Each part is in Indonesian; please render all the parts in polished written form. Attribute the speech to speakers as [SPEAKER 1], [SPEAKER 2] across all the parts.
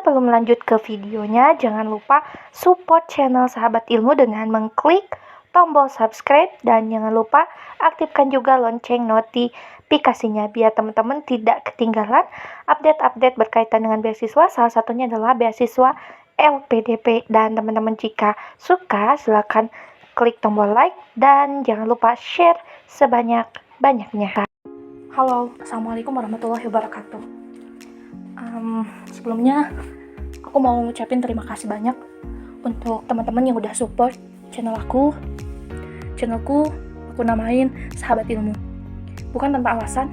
[SPEAKER 1] sebelum lanjut ke videonya, jangan lupa support channel Sahabat Ilmu dengan mengklik tombol subscribe dan jangan lupa aktifkan juga lonceng notifikasinya biar teman-teman tidak ketinggalan update-update berkaitan dengan beasiswa. Salah satunya adalah beasiswa LPDP. Dan teman-teman jika suka silahkan klik tombol like dan jangan lupa share sebanyak-banyaknya. Halo, Assalamualaikum warahmatullahi wabarakatuh. Sebelumnya aku mau ngucapin terima kasih banyak untuk teman-teman yang udah support channelku aku namain Sahabat Ilmu. Bukan tanpa alasan,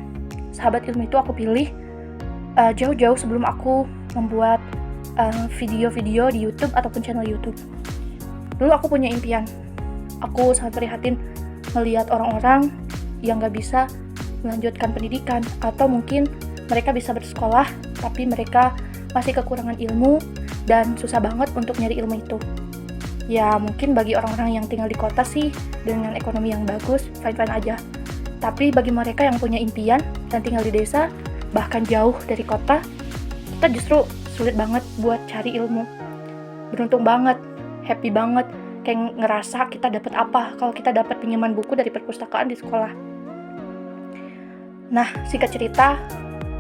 [SPEAKER 1] Sahabat Ilmu itu aku pilih jauh-jauh sebelum aku membuat video-video di YouTube ataupun channel YouTube. Dulu aku punya impian, aku sangat prihatin melihat orang-orang yang gak bisa melanjutkan pendidikan, atau mungkin mereka bisa bersekolah tapi mereka masih kekurangan ilmu dan susah banget untuk nyari ilmu itu. Ya mungkin bagi orang-orang yang tinggal di kota sih dengan ekonomi yang bagus fine-fine aja. Tapi bagi mereka yang punya impian dan tinggal di desa, bahkan jauh dari kota, kita justru sulit banget buat cari ilmu. Beruntung banget, happy banget, kayak ngerasa kita dapat apa kalau kita dapat pinjaman buku dari perpustakaan di sekolah. Nah, singkat cerita,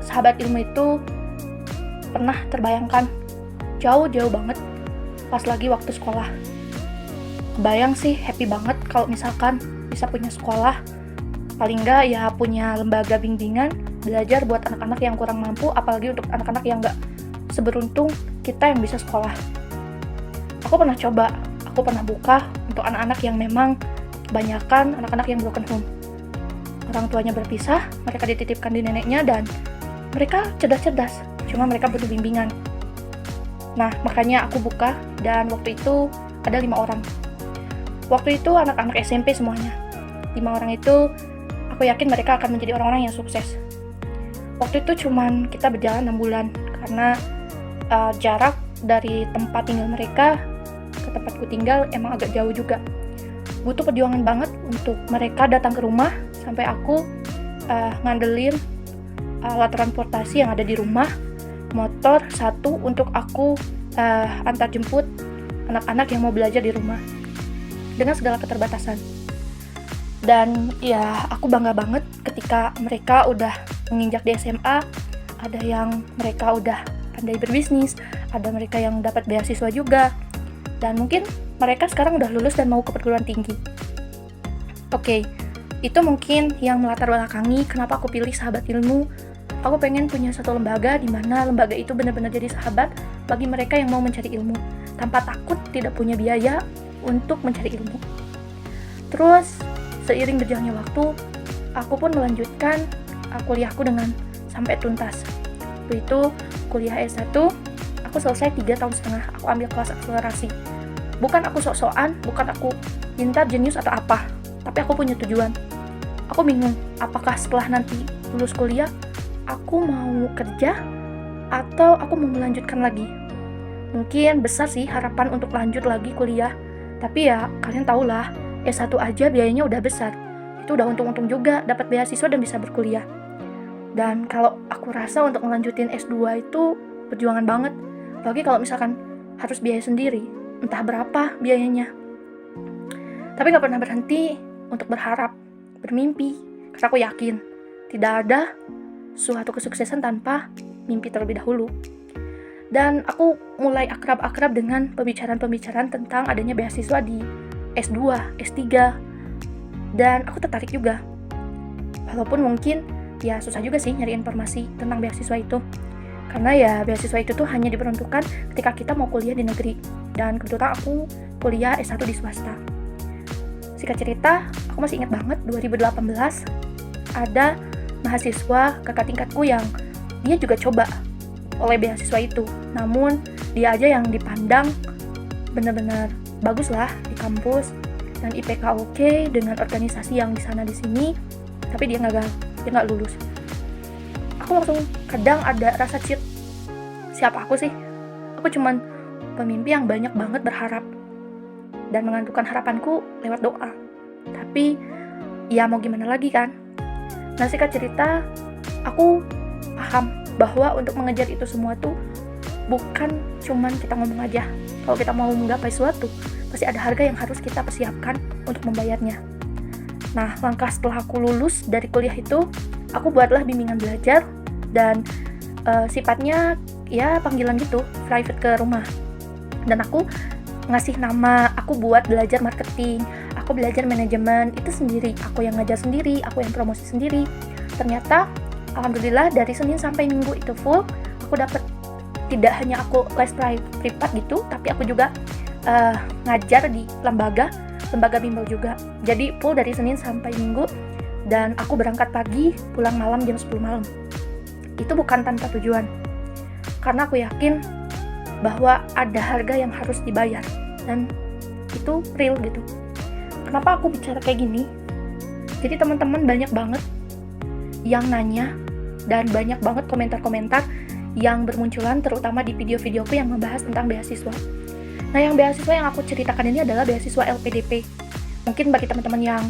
[SPEAKER 1] Sahabat Ilmu itu pernah terbayangkan jauh-jauh banget pas lagi waktu sekolah. Kebayang sih happy banget kalau misalkan bisa punya sekolah, paling enggak ya punya lembaga bimbingan belajar buat anak-anak yang kurang mampu, apalagi untuk anak-anak yang enggak seberuntung kita yang bisa sekolah. Aku pernah coba, aku pernah buka untuk anak-anak yang memang kebanyakan anak-anak yang broken home. Orang tuanya berpisah, mereka dititipkan di neneknya dan mereka cerdas-cerdas, cuma mereka butuh bimbingan. Nah, makanya aku buka dan waktu itu ada 5 orang. Waktu itu anak-anak SMP semuanya. 5 orang itu aku yakin mereka akan menjadi orang-orang yang sukses. Waktu itu cuman kita berjalan 6 bulan karena jarak dari tempat tinggal mereka ke tempatku tinggal emang agak jauh juga. Butuh perjuangan banget untuk mereka datang ke rumah sampai aku ngandelin alat transportasi yang ada di rumah, motor satu untuk aku antar jemput anak-anak yang mau belajar di rumah dengan segala keterbatasan. Dan ya aku bangga banget ketika mereka udah menginjak di SMA, ada yang mereka udah pandai berbisnis, ada mereka yang dapat beasiswa juga, dan mungkin mereka sekarang udah lulus dan mau ke perguruan tinggi. Oke, itu mungkin yang melatar belakangi kenapa aku pilih Sahabat Ilmu. Aku pengen punya satu lembaga di mana lembaga itu benar-benar jadi sahabat bagi mereka yang mau mencari ilmu tanpa takut tidak punya biaya untuk mencari ilmu. Terus seiring berjalannya waktu, aku pun melanjutkan kuliahku dengan sampai tuntas. Waktu itu kuliah S1, aku selesai 3,5 tahun, aku ambil kelas akselerasi. Bukan aku sok-sokan, bukan aku pintar, jenius atau apa, tapi aku punya tujuan. Aku bingung, apakah setelah nanti lulus kuliah, aku mau kerja atau aku mau melanjutkan lagi. Mungkin besar sih harapan untuk lanjut lagi kuliah, tapi ya kalian tahulah, S1 aja biayanya udah besar. Itu udah untung-untung juga dapat beasiswa dan bisa berkuliah. Dan kalau aku rasa untuk melanjutin S2 itu perjuangan banget, apalagi kalau misalkan harus biaya sendiri, entah berapa biayanya. Tapi gak pernah berhenti untuk berharap, bermimpi, karena aku yakin tidak ada suatu kesuksesan tanpa mimpi terlebih dahulu. Dan aku mulai akrab-akrab dengan pembicaraan-pembicaraan tentang adanya beasiswa di S2, S3, dan aku tertarik juga. Walaupun mungkin ya susah juga sih nyari informasi tentang beasiswa itu, karena ya beasiswa itu tuh hanya diperuntukkan ketika kita mau kuliah di negeri, dan kebetulan aku kuliah S1 di swasta. Singkat cerita, aku masih ingat banget 2018 ada mahasiswa kakak tingkatku yang dia juga coba oleh beasiswa itu, namun dia aja yang dipandang benar-benar bagus lah di kampus dan IPK oke dengan organisasi yang di sana di sini, tapi dia nggak lulus. Aku langsung kadang ada rasa cheat, siapa aku sih? Aku cuman pemimpi yang banyak banget berharap dan mengantukkan harapanku lewat doa. Tapi ya mau gimana lagi kan? Nah, singkat cerita, aku paham bahwa untuk mengejar itu semua tuh bukan cuman kita ngomong aja. Kalau kita mau menggapai sesuatu, pasti ada harga yang harus kita persiapkan untuk membayarnya. Nah, langkah setelah aku lulus dari kuliah itu, aku buatlah bimbingan belajar dan sifatnya ya panggilan gitu, private ke rumah. Dan aku ngasih nama, aku buat belajar marketing, aku belajar manajemen, itu sendiri. Aku yang ngajar sendiri, aku yang promosi sendiri. Ternyata, alhamdulillah dari Senin sampai Minggu itu full, aku dapat, tidak hanya aku les privat gitu, tapi aku juga ngajar di lembaga bimbel juga. Jadi full dari Senin sampai Minggu, dan aku berangkat pagi, pulang malam jam 10 malam. Itu bukan tanpa tujuan, karena aku yakin bahwa ada harga yang harus dibayar, dan itu real gitu. Kenapa aku bicara kayak gini? Jadi teman-teman banyak banget yang nanya, dan banyak banget komentar-komentar yang bermunculan, terutama di video-videoku yang membahas tentang beasiswa. Nah, yang beasiswa yang aku ceritakan ini adalah beasiswa LPDP. Mungkin bagi teman-teman yang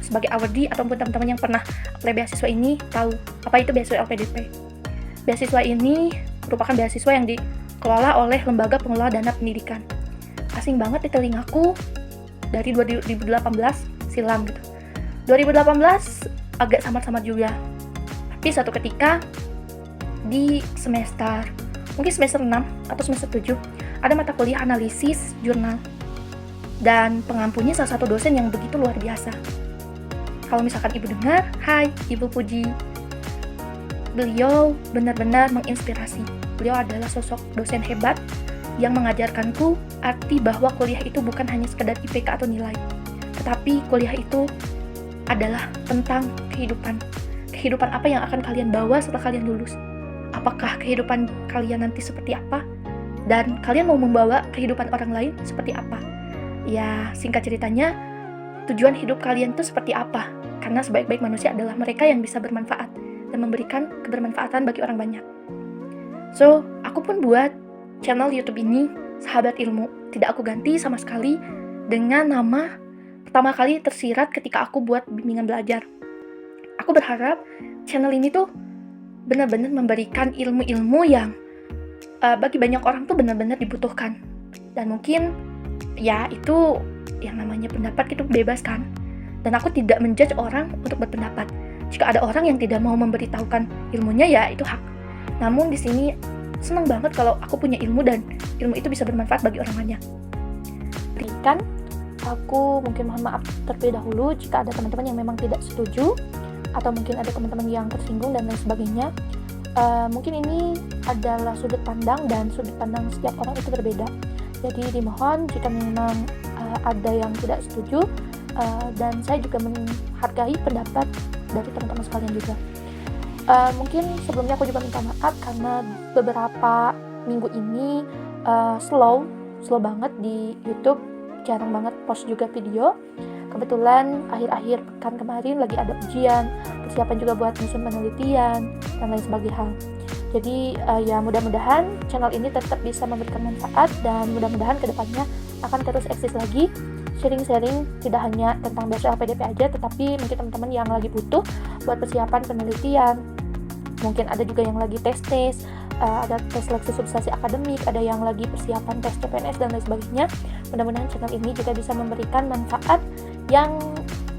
[SPEAKER 1] sebagai awardee ataupun teman-teman yang pernah apply beasiswa ini tahu apa itu beasiswa LPDP. Beasiswa ini merupakan beasiswa yang dikelola oleh Lembaga Pengelola Dana Pendidikan. Asing banget di telingaku dari 2018 silam gitu. 2018 agak samar-samar juga. Tapi suatu ketika di mungkin semester 6 atau semester 7, ada mata kuliah analisis jurnal. Dan pengampunya salah satu dosen yang begitu luar biasa. Kalau misalkan ibu dengar, hai Ibu Puji. Beliau benar-benar menginspirasi. Beliau adalah sosok dosen hebat yang mengajarkanku arti bahwa kuliah itu bukan hanya sekedar IPK atau nilai, tetapi kuliah itu adalah tentang kehidupan. Kehidupan apa yang akan kalian bawa setelah kalian lulus? Apakah kehidupan kalian nanti seperti apa? Dan kalian mau membawa kehidupan orang lain seperti apa? Ya, singkat ceritanya, tujuan hidup kalian itu seperti apa? Karena sebaik-baik manusia adalah mereka yang bisa bermanfaat dan memberikan kebermanfaatan bagi orang banyak. So, aku pun buat channel YouTube ini, Sahabat Ilmu. Tidak aku ganti sama sekali dengan nama pertama kali tersirat ketika aku buat bimbingan belajar. Aku berharap channel ini tuh benar-benar memberikan ilmu-ilmu yang bagi banyak orang tuh benar-benar dibutuhkan. Dan mungkin ya itu yang namanya pendapat itu bebas kan. Dan aku tidak menjudge orang untuk berpendapat. Jika ada orang yang tidak mau memberitahukan ilmunya, ya itu hak. Namun di sini senang banget kalau aku punya ilmu dan ilmu itu bisa bermanfaat bagi orang banyak. Berikan, aku mungkin mohon maaf terlebih dahulu jika ada teman-teman yang memang tidak setuju, atau mungkin ada teman-teman yang tersinggung dan lain sebagainya. Mungkin ini adalah sudut pandang, dan sudut pandang setiap orang itu berbeda. Jadi dimohon jika memang ada yang tidak setuju, dan saya juga menghargai pendapat dari teman-teman sekalian juga. Mungkin sebelumnya aku juga minta maaf karena beberapa minggu ini slow banget di YouTube, jarang banget post juga video. Kebetulan akhir-akhir pekan kemarin lagi ada ujian, persiapan juga buat nyusun penelitian, dan lain sebagainya hal. Jadi ya mudah-mudahan channel ini tetap bisa memberikan manfaat, dan mudah-mudahan kedepannya akan terus eksis lagi, sharing-sharing tidak hanya tentang beasiswa LPDP aja, tetapi mungkin teman-teman yang lagi butuh buat persiapan penelitian, mungkin ada juga yang lagi tes, ada tes seleksi substansi akademik, ada yang lagi persiapan tes CPNS dan lain sebagainya. Mudah-mudahan channel ini juga bisa memberikan manfaat yang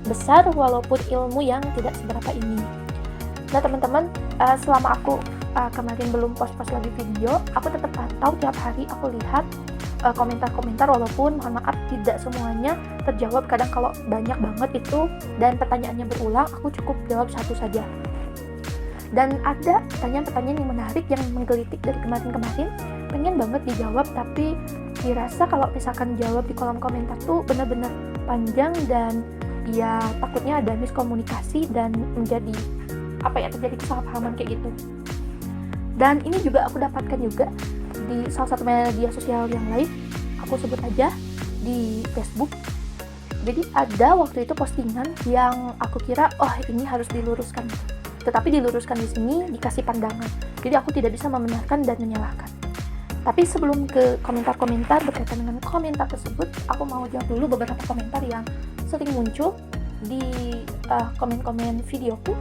[SPEAKER 1] besar walaupun ilmu yang tidak seberapa ini. Nah teman-teman, selama aku kemarin belum post lagi video, aku tetap pantau tiap hari, aku lihat komentar-komentar, walaupun mohon maaf tidak semuanya terjawab. Kadang kalau banyak banget itu dan pertanyaannya berulang, aku cukup jawab satu saja. Dan ada pertanyaan-pertanyaan yang menarik yang menggelitik dari kemarin-kemarin, pengen banget dijawab, tapi dirasa kalau misalkan jawab di kolom komentar tuh benar-benar panjang, dan ya takutnya ada miskomunikasi dan menjadi terjadi kesalahpahaman kayak gitu. Dan ini juga aku dapatkan juga di salah satu media sosial yang lain, aku sebut aja di Facebook. Jadi ada waktu itu postingan yang aku kira ini harus diluruskan, tetapi diluruskan di sini dikasih pandangan. Jadi aku tidak bisa membenarkan dan menyalahkan. Tapi sebelum ke komentar-komentar berkaitan dengan komentar tersebut, aku mau jawab dulu beberapa komentar yang sering muncul di komen-komen videoku.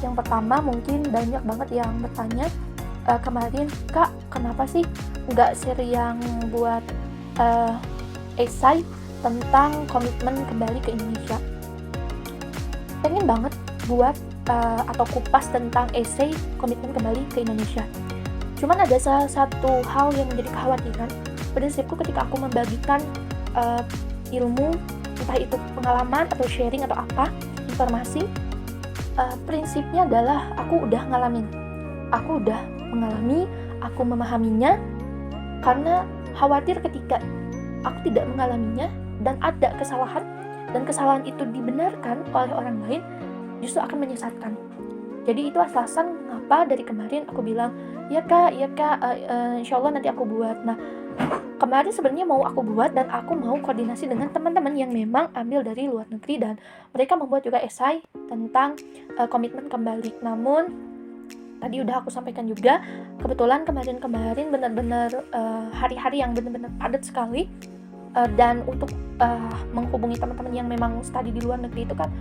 [SPEAKER 1] Yang pertama, mungkin banyak banget yang bertanya, kemarin, Kak, kenapa sih nggak seri yang buat esai tentang komitmen kembali ke Indonesia? Pengen banget buat atau kupas tentang esai komitmen kembali ke Indonesia. Cuman ada salah satu hal yang menjadi kekhawatiran. Prinsipku ketika aku membagikan ilmu, entah itu pengalaman atau sharing atau apa, informasi, prinsipnya adalah aku udah ngalamin, aku udah mengalami, aku memahaminya, karena khawatir ketika aku tidak mengalaminya dan ada kesalahan, dan kesalahan itu dibenarkan oleh orang lain, justru akan menyesatkan. Jadi itu alasan mengapa dari kemarin aku bilang, ya kak, insya Allah nanti aku buat. Nah, kemarin sebenarnya mau aku buat dan aku mau koordinasi dengan teman-teman yang memang ambil dari luar negeri dan mereka membuat juga esai tentang komitmen kembali. Namun tadi udah aku sampaikan juga, kebetulan kemarin benar-benar hari-hari yang benar-benar padat sekali, dan untuk menghubungi teman-teman yang memang studi di luar negeri itu kan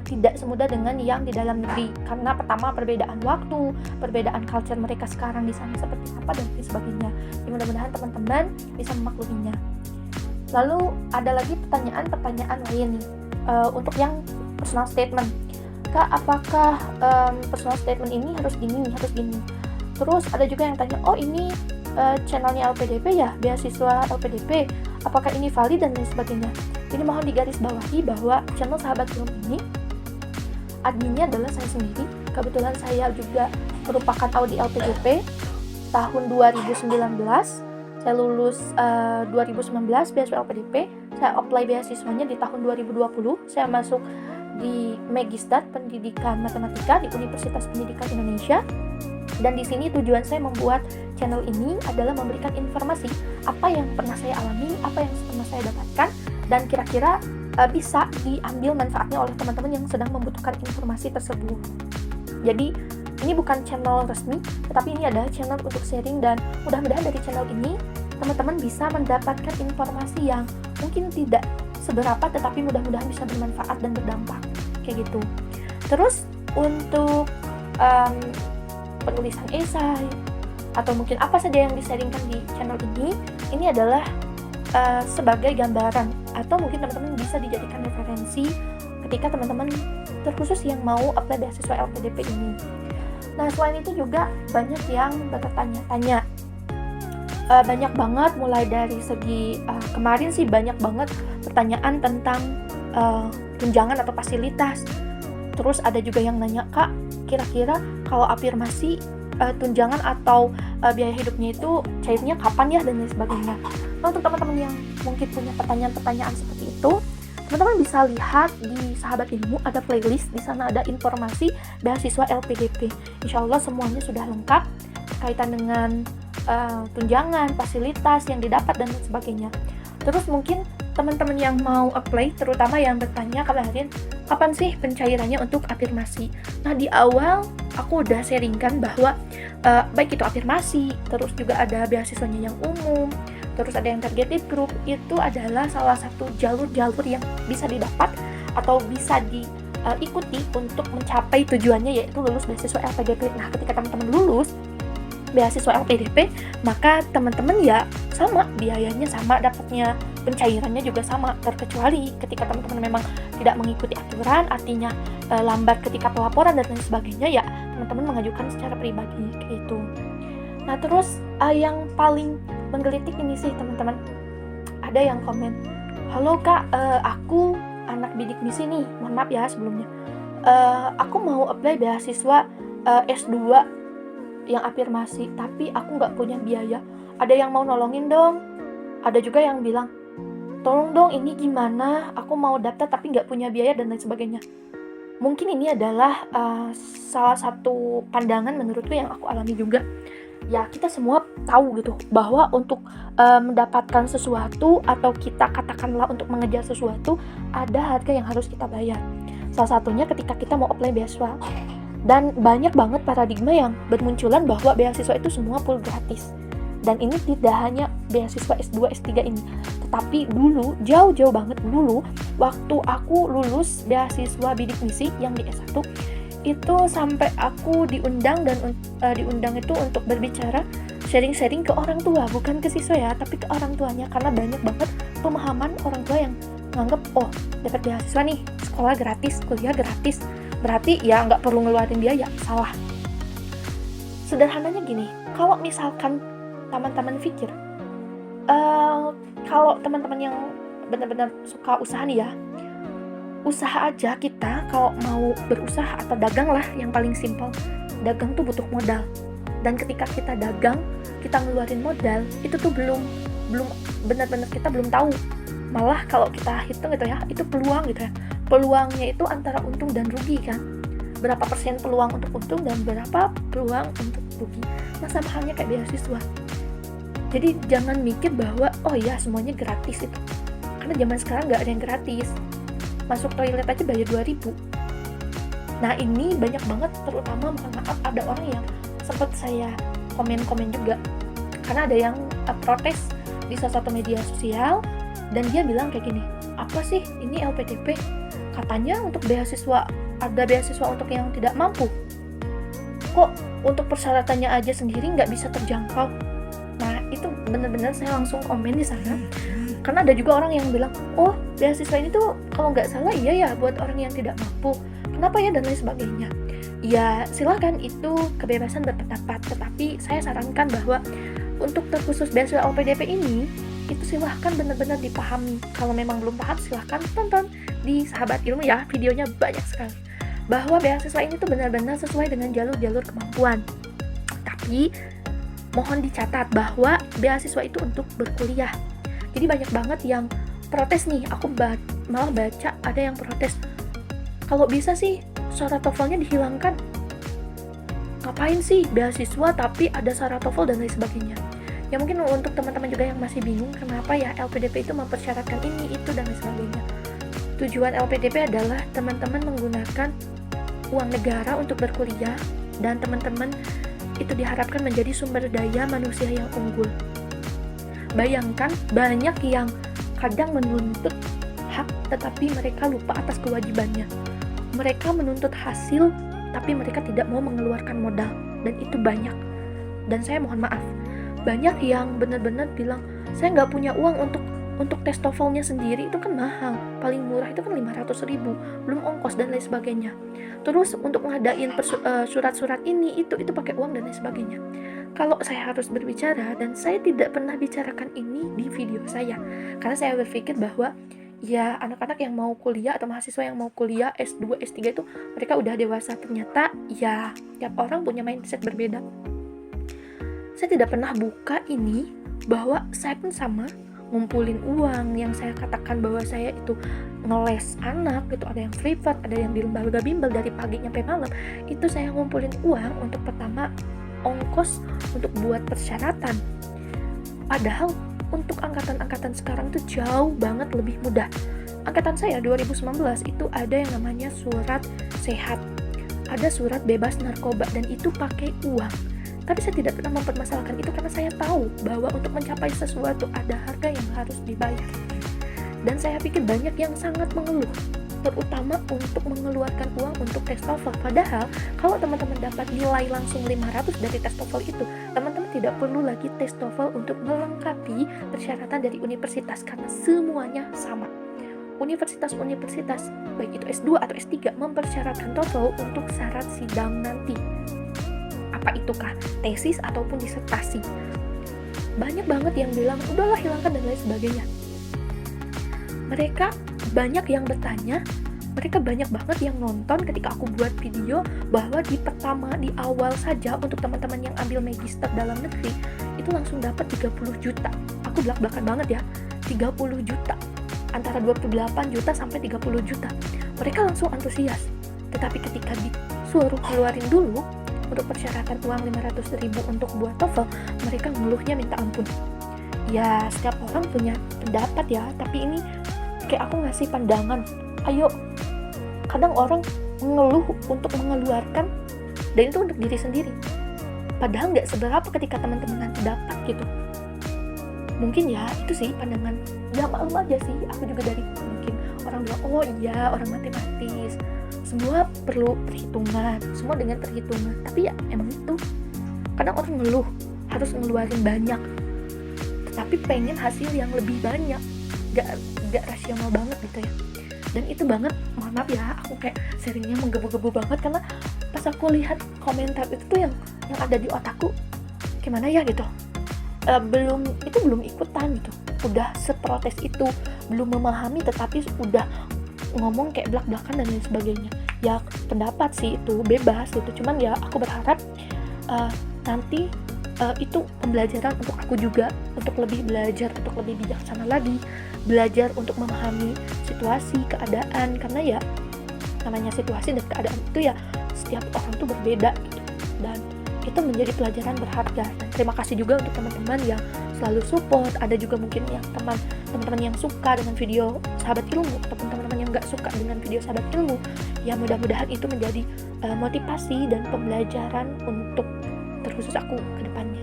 [SPEAKER 1] tidak semudah dengan yang di dalam negeri, karena pertama perbedaan waktu, perbedaan culture mereka sekarang di sana seperti apa dan lain sebagainya. Jadi mudah-mudahan teman-teman bisa memakluminya. Lalu ada lagi pertanyaan lain nih, untuk yang personal statement. Kak, apakah personal statement ini harus gini? Terus ada juga yang tanya, oh ini channelnya LPDP ya, beasiswa LPDP, apakah ini valid dan lain sebagainya. Jadi mohon digarisbawahi bahwa channel Sahabat Film ini adminnya adalah saya sendiri. Kebetulan saya juga merupakan audi LPDP tahun 2019. Saya lulus 2019 beasiswa LPDP. Saya apply beasiswanya di tahun 2020. Saya masuk di Magistat Pendidikan Matematika di Universitas Pendidikan Indonesia. Dan di sini tujuan saya membuat channel ini adalah memberikan informasi apa yang pernah saya alami, apa yang pernah saya dapatkan, dan kira-kira bisa diambil manfaatnya oleh teman-teman yang sedang membutuhkan informasi tersebut. Jadi ini bukan channel resmi, tetapi ini adalah channel untuk sharing, dan mudah-mudahan dari channel ini teman-teman bisa mendapatkan informasi yang mungkin tidak seberapa, tetapi mudah-mudahan bisa bermanfaat dan berdampak, kayak gitu. Terus untuk penulisan esai atau mungkin apa saja yang disaringkan di channel ini adalah sebagai gambaran, atau mungkin teman-teman bisa dijadikan referensi ketika teman-teman terkhusus yang mau apply beasiswa LPDP ini. Nah, selain itu juga banyak yang bertanya-tanya, banyak banget, mulai dari segi kemarin sih banyak banget pertanyaan tentang tunjangan atau fasilitas. Terus ada juga yang nanya, Kak, kira-kira kalau afirmasi tunjangan atau biaya hidupnya itu cairnya kapan ya, dan lain sebagainya. Nah, untuk teman-teman yang mungkin punya pertanyaan-pertanyaan seperti itu, teman-teman bisa lihat di Sahabat Ilmu, ada playlist, di sana ada informasi beasiswa LPDP. Insya Allah semuanya sudah lengkap berkaitan dengan tunjangan, fasilitas yang didapat, dan lain sebagainya. Terus mungkin teman-teman yang mau apply, terutama yang bertanya kemarin, kapan sih pencairannya untuk afirmasi? Nah, di awal aku udah sharingkan bahwa baik itu afirmasi, terus juga ada beasiswanya yang umum, terus ada yang targeted group, itu adalah salah satu jalur-jalur yang bisa didapat atau bisa diikuti untuk mencapai tujuannya, yaitu lulus beasiswa LPDP. Nah, ketika teman-teman lulus beasiswa LPDP, maka teman-teman ya sama, biayanya sama, dapatnya pencairannya juga sama, terkecuali ketika teman-teman memang tidak mengikuti aturan, artinya lambat ketika pelaporan dan lain sebagainya, ya teman-teman mengajukan secara pribadi gitu. Nah, terus yang paling menggelitik ini sih teman-teman, ada yang komen, halo Kak, aku anak bidik misi nih, mohon maaf ya sebelumnya, aku mau apply beasiswa S2 yang afirmasi, tapi aku nggak punya biaya, ada yang mau nolongin dong. Ada juga yang bilang, tolong dong ini gimana, aku mau daftar tapi nggak punya biaya dan lain sebagainya. Mungkin ini adalah salah satu pandangan menurutku yang aku alami juga. Ya, kita semua tahu gitu bahwa untuk mendapatkan sesuatu, atau kita katakanlah untuk mengejar sesuatu, ada harga yang harus kita bayar. Salah satunya ketika kita mau apply beasiswa. Dan banyak banget paradigma yang bermunculan bahwa beasiswa itu semua full gratis. Dan ini tidak hanya beasiswa S2, S3 ini, tetapi dulu, jauh-jauh banget dulu, waktu aku lulus beasiswa bidik misi yang di S1, itu sampai aku diundang diundang itu untuk berbicara sharing-sharing ke orang tua, bukan ke siswa ya, tapi ke orang tuanya, karena banyak banget pemahaman orang tua yang nganggep, oh dapat beasiswa nih, sekolah gratis, kuliah gratis, berarti ya nggak perlu ngeluarin biaya. Salah. Sederhananya gini, kalau misalkan teman-teman pikir, kalau teman-teman yang benar-benar suka usaha nih ya, usaha aja kita kalau mau berusaha atau dagang lah, yang paling simpel, dagang tuh butuh modal. Dan ketika kita dagang, kita ngeluarin modal, itu tuh belum benar-benar kita belum tahu. Malah kalau kita hitung gitu ya, itu peluang gitu ya. Peluangnya itu antara untung dan rugi kan. Berapa persen peluang untuk untung dan berapa peluang untuk rugi. Nah sama halnya kayak beasiswa. Jadi jangan mikir bahwa oh ya semuanya gratis itu. Karena zaman sekarang nggak ada yang gratis. Masuk toilet aja bayar 2.000. Nah ini banyak banget, terutama mohon maaf ada orang yang sempat saya komen-komen juga, karena ada yang protes di salah satu media sosial dan dia bilang kayak gini, apa sih ini LPDP, katanya untuk beasiswa, ada beasiswa untuk yang tidak mampu, kok untuk persyaratannya aja sendiri nggak bisa terjangkau. Nah itu benar-benar saya langsung komen di sana. Karena ada juga orang yang bilang, oh beasiswa ini tuh kalau nggak salah iya ya buat orang yang tidak mampu, kenapa ya, dan lain sebagainya. Ya silakan, itu kebebasan berpendapat, tetapi saya sarankan bahwa untuk terkhusus beasiswa LPDP ini, itu silahkan benar-benar dipahami. Kalau memang belum paham, silahkan tonton di Sahabat Ilmu ya, videonya banyak sekali. Bahwa beasiswa ini tuh benar-benar sesuai dengan jalur-jalur kemampuan. Tapi mohon dicatat bahwa beasiswa itu untuk berkuliah. Jadi banyak banget yang protes nih, aku malah baca ada yang protes, kalau bisa sih syarat TOEFL-nya dihilangkan. Ngapain sih beasiswa tapi ada syarat TOEFL dan lain sebagainya. Ya mungkin untuk teman-teman juga yang masih bingung kenapa ya LPDP itu mempersyaratkan ini, itu, dan lain sebagainya. Tujuan LPDP adalah teman-teman menggunakan uang negara untuk berkuliah, dan teman-teman itu diharapkan menjadi sumber daya manusia yang unggul. Bayangkan banyak yang kadang menuntut hak tetapi mereka lupa atas kewajibannya. Mereka menuntut hasil tapi mereka tidak mau mengeluarkan modal, dan itu banyak. Dan saya mohon maaf, banyak yang benar-benar bilang, saya nggak punya uang untuk tes TOEFL-nya sendiri, itu kan mahal, paling murah itu kan 500.000, belum ongkos dan lain sebagainya. Terus untuk ngadain surat-surat ini itu pakai uang dan lain sebagainya. Kalau saya harus berbicara, dan saya tidak pernah bicarakan ini di video saya, karena saya berpikir bahwa ya anak-anak yang mau kuliah atau mahasiswa yang mau kuliah S2, S3 itu mereka udah dewasa. Ternyata ya tiap orang punya mindset berbeda. Saya tidak pernah buka ini bahwa saya pun sama ngumpulin uang, yang saya katakan bahwa saya itu ngeles anak, itu ada yang privat, ada yang di lembaga bimbel dari pagi sampai malam. Itu saya ngumpulin uang untuk pertama ongkos untuk buat persyaratan. Padahal untuk angkatan-angkatan sekarang tuh jauh banget lebih mudah. Angkatan saya 2019 itu ada yang namanya surat sehat, ada surat bebas narkoba, dan itu pakai uang. Tapi saya tidak pernah mempermasalahkan itu karena saya tahu bahwa untuk mencapai sesuatu ada harga yang harus dibayar. Dan saya pikir banyak yang sangat mengeluh, terutama untuk mengeluarkan uang untuk tes TOEFL. Padahal kalau teman-teman dapat nilai langsung 500 dari tes TOEFL itu, teman-teman tidak perlu lagi tes TOEFL untuk melengkapi persyaratan dari universitas, karena semuanya sama. Universitas-universitas baik itu S2 atau S3 mempersyaratkan TOEFL untuk syarat sidang nanti. Apa itukah? Tesis ataupun disertasi. Banyak banget yang bilang udahlah hilangkan dan lain sebagainya. Mereka banyak yang bertanya, mereka banyak banget yang nonton ketika aku buat video bahwa di pertama, di awal saja untuk teman-teman yang ambil magister dalam negeri itu langsung dapat 30 juta. Aku belak-belakan banget ya, 30 juta. Antara 28 juta sampai 30 juta. Mereka langsung antusias. Tetapi ketika disuruh keluarin dulu untuk persyaratan uang 500.000 untuk buat TOEFL, mereka ngeluhnya minta ampun. Ya setiap orang punya pendapat ya, tapi ini kayak aku ngasih pandangan. Ayo, kadang orang mengeluh untuk mengeluarkan, dan itu untuk diri sendiri, padahal nggak seberapa ketika teman-teman nanti dapat gitu. Mungkin ya itu sih pandangan, ya maklum aja sih, aku juga dari mungkin orang bilang oh iya orang matematis semua perlu perhitungan, semua dengan perhitungan. Tapi ya emang itu, kadang orang ngeluh harus ngeluarin banyak, tetapi pengen hasil yang lebih banyak, gak rasional banget gitu ya. Dan itu banget, mohon maaf ya, aku kayak sharingnya menggebu-gebu banget, karena pas aku lihat komentar itu tuh yang ada di otakku, gimana ya gitu, belum ikutan gitu, udah seprotes itu, belum memahami, tetapi udah ngomong kayak belak-belakan dan lain sebagainya. Ya pendapat sih itu bebas gitu, cuman ya aku berharap nanti itu pembelajaran untuk aku juga, untuk lebih belajar, untuk lebih bijaksana lagi, belajar untuk memahami situasi, keadaan, karena ya namanya situasi dan keadaan itu ya setiap orang tuh berbeda gitu, dan itu menjadi pelajaran berharga. Dan terima kasih juga untuk teman-teman yang selalu support. Ada juga mungkin yang teman-teman yang suka dengan video Sahabat Ilmu, ataupun teman-teman yang nggak suka dengan video Sahabat Ilmu. Ya mudah-mudahan itu menjadi motivasi dan pembelajaran untuk terkhusus aku ke depannya.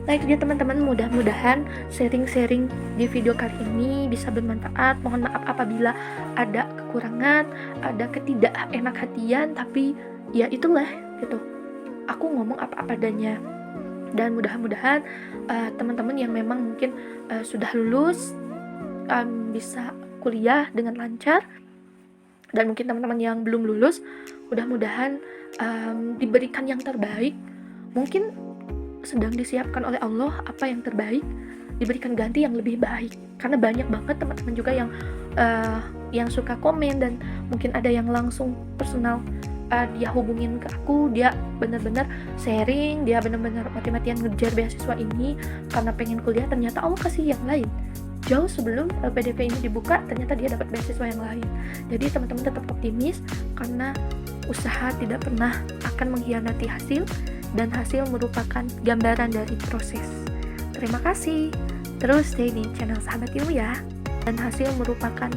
[SPEAKER 1] Nah itu dia teman-teman, mudah-mudahan sharing-sharing di video kali ini bisa bermanfaat. Mohon maaf apabila ada kekurangan, ada ketidakenak hatian, tapi ya itulah gitu, aku ngomong apa adanya. Dan mudah-mudahan teman-teman yang memang mungkin sudah lulus bisa kuliah dengan lancar, dan mungkin teman-teman yang belum lulus mudah-mudahan diberikan yang terbaik. Mungkin sedang disiapkan oleh Allah apa yang terbaik, diberikan ganti yang lebih baik. Karena banyak banget teman-teman juga yang suka komen, dan mungkin ada yang langsung personal, dia hubungin ke aku, dia benar-benar sharing, dia benar-benar mati-matian ngejar beasiswa ini karena pengen kuliah, ternyata Allah kasih yang lain. Jauh sebelum LPDP ini dibuka, ternyata dia dapat beasiswa yang lain. Jadi teman-teman tetap optimis, karena usaha tidak pernah akan mengkhianati hasil, dan hasil merupakan gambaran dari proses. Terima kasih. Terus stay di channel Sahabat Ilmu ya. Dan hasil merupakan